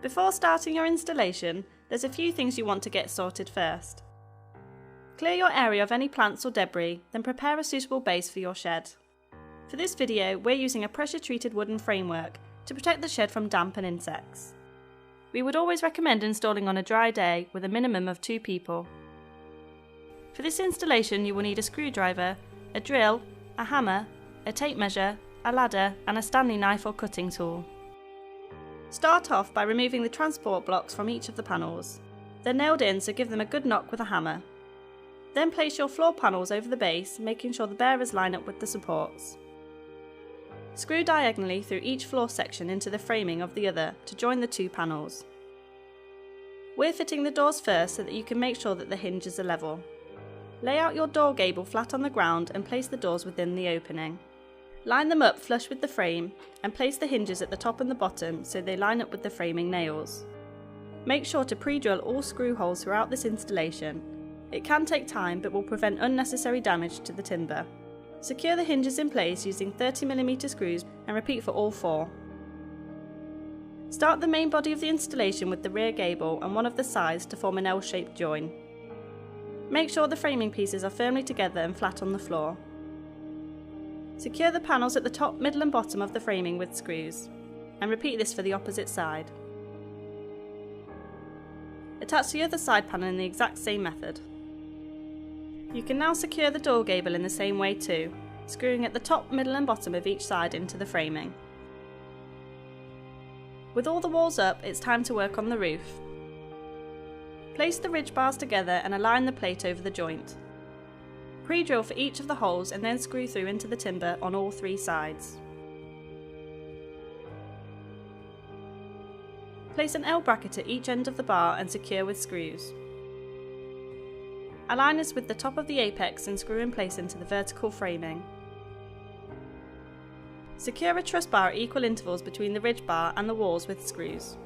Before starting your installation, there's a few things you want to get sorted first. Clear your area of any plants or debris, then prepare a suitable base for your shed. For this video, we're using a pressure-treated wooden framework to protect the shed from damp and insects. We would always recommend installing on a dry day with a minimum of 2 people. For this installation, you will need a screwdriver, a drill, a hammer, a tape measure, a ladder, and a Stanley knife or cutting tool. Start off by removing the transport blocks from each of the panels. They're nailed in, so give them a good knock with a hammer. Then place your floor panels over the base, making sure the bearers line up with the supports. Screw diagonally through each floor section into the framing of the other to join the 2 panels. We're fitting the doors first so that you can make sure that the hinges are level. Lay out your door gable flat on the ground and place the doors within the opening. Line them up flush with the frame and place the hinges at the top and the bottom so they line up with the framing nails. Make sure to pre-drill all screw holes throughout this installation. It can take time but will prevent unnecessary damage to the timber. Secure the hinges in place using 30mm screws and repeat for all 4. Start the main body of the installation with the rear gable and one of the sides to form an L-shaped join. Make sure the framing pieces are firmly together and flat on the floor. Secure the panels at the top, middle and bottom of the framing with screws, and repeat this for the opposite side. Attach the other side panel in the exact same method. You can now secure the door gable in the same way too, screwing at the top, middle and bottom of each side into the framing. With all the walls up, it's time to work on the roof. Place the ridge bars together and align the plate over the joint. Pre-drill for each of the holes and then screw through into the timber on all 3 sides. Place an L bracket at each end of the bar and secure with screws. Align this with the top of the apex and screw in place into the vertical framing. Secure a truss bar at equal intervals between the ridge bar and the walls with screws.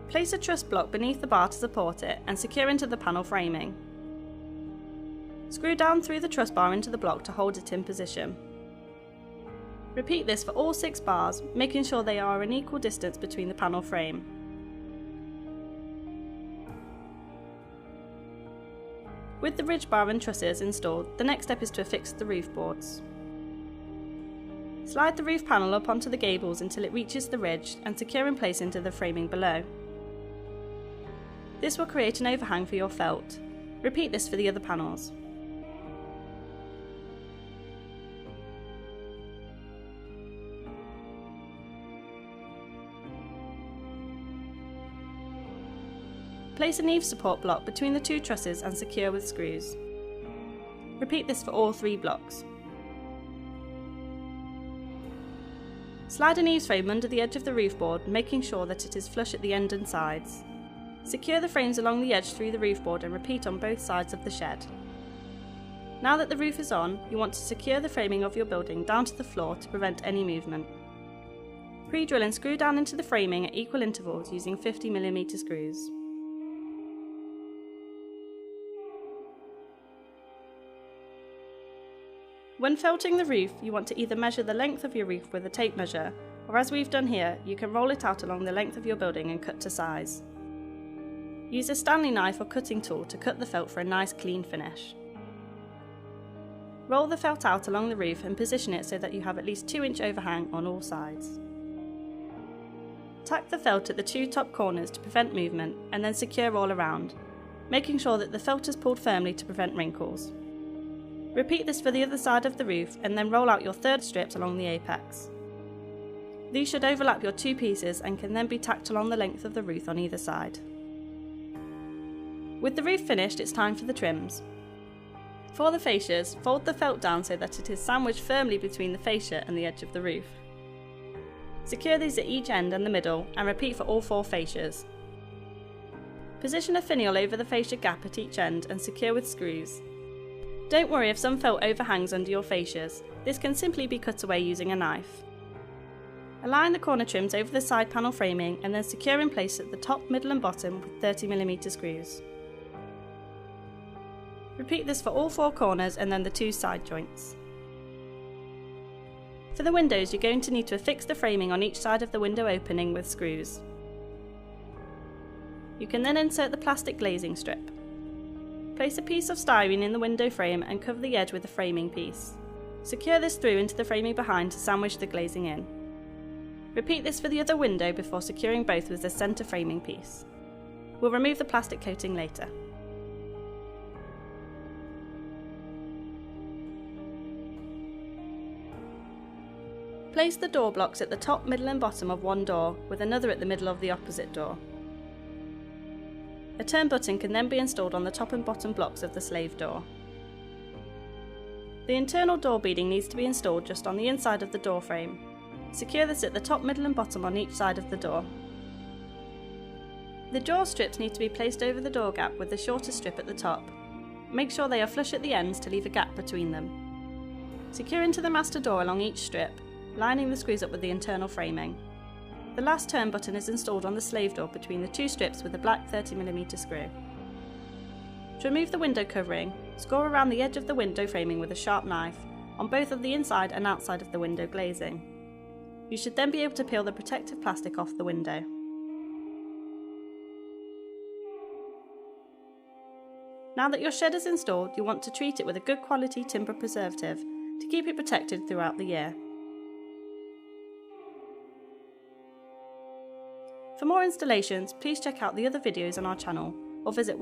Place a truss block beneath the bar to support it and secure into the panel framing. Screw down through the truss bar into the block to hold it in position. Repeat this for all 6 bars, making sure they are an equal distance between the panel frame. With the ridge bar and trusses installed, the next step is to affix the roof boards. Slide the roof panel up onto the gables until it reaches the ridge and secure in place into the framing below. This will create an overhang for your felt. Repeat this for the other panels. Place an eave support block between the 2 trusses and secure with screws. Repeat this for all 3 blocks. Slide an eaves frame under the edge of the roof board, making sure that it is flush at the end and sides. Secure the frames along the edge through the roof board and repeat on both sides of the shed. Now that the roof is on, you want to secure the framing of your building down to the floor to prevent any movement. Pre-drill and screw down into the framing at equal intervals using 50mm screws. When felting the roof, you want to either measure the length of your roof with a tape measure, or as we've done here, you can roll it out along the length of your building and cut to size. Use a Stanley knife or cutting tool to cut the felt for a nice clean finish. Roll the felt out along the roof and position it so that you have at least 2-inch overhang on all sides. Tack the felt at the 2 top corners to prevent movement and then secure all around, making sure that the felt is pulled firmly to prevent wrinkles. Repeat this for the other side of the roof and then roll out your 3rd strips along the apex. These should overlap your 2 pieces and can then be tacked along the length of the roof on either side. With the roof finished, it's time for the trims. For the fascias, fold the felt down so that it is sandwiched firmly between the fascia and the edge of the roof. Secure these at each end and the middle and repeat for all 4 fascias. Position a finial over the fascia gap at each end and secure with screws. Don't worry if some felt overhangs under your fascias, this can simply be cut away using a knife. Align the corner trims over the side panel framing and then secure in place at the top, middle and bottom with 30mm screws. Repeat this for all 4 corners and then the 2 side joints. For the windows, you're going to need to affix the framing on each side of the window opening with screws. You can then insert the plastic glazing strip. Place a piece of styrene in the window frame and cover the edge with the framing piece. Secure this through into the framing behind to sandwich the glazing in. Repeat this for the other window before securing both with the centre framing piece. We'll remove the plastic coating later. Place the door blocks at the top, middle and bottom of one door, with another at the middle of the opposite door. A turn button can then be installed on the top and bottom blocks of the slave door. The internal door beading needs to be installed just on the inside of the door frame. Secure this at the top, middle and bottom on each side of the door. The jaw strips need to be placed over the door gap with the shorter strip at the top. Make sure they are flush at the ends to leave a gap between them. Secure into the master door along each strip, lining the screws up with the internal framing. The last turn button is installed on the slave door between the two strips with a black 30mm screw. To remove the window covering, score around the edge of the window framing with a sharp knife, on both of the inside and outside of the window glazing. You should then be able to peel the protective plastic off the window. Now that your shed is installed, you want to treat it with a good quality timber preservative to keep it protected throughout the year. For more installations, please check out the other videos on our channel or visit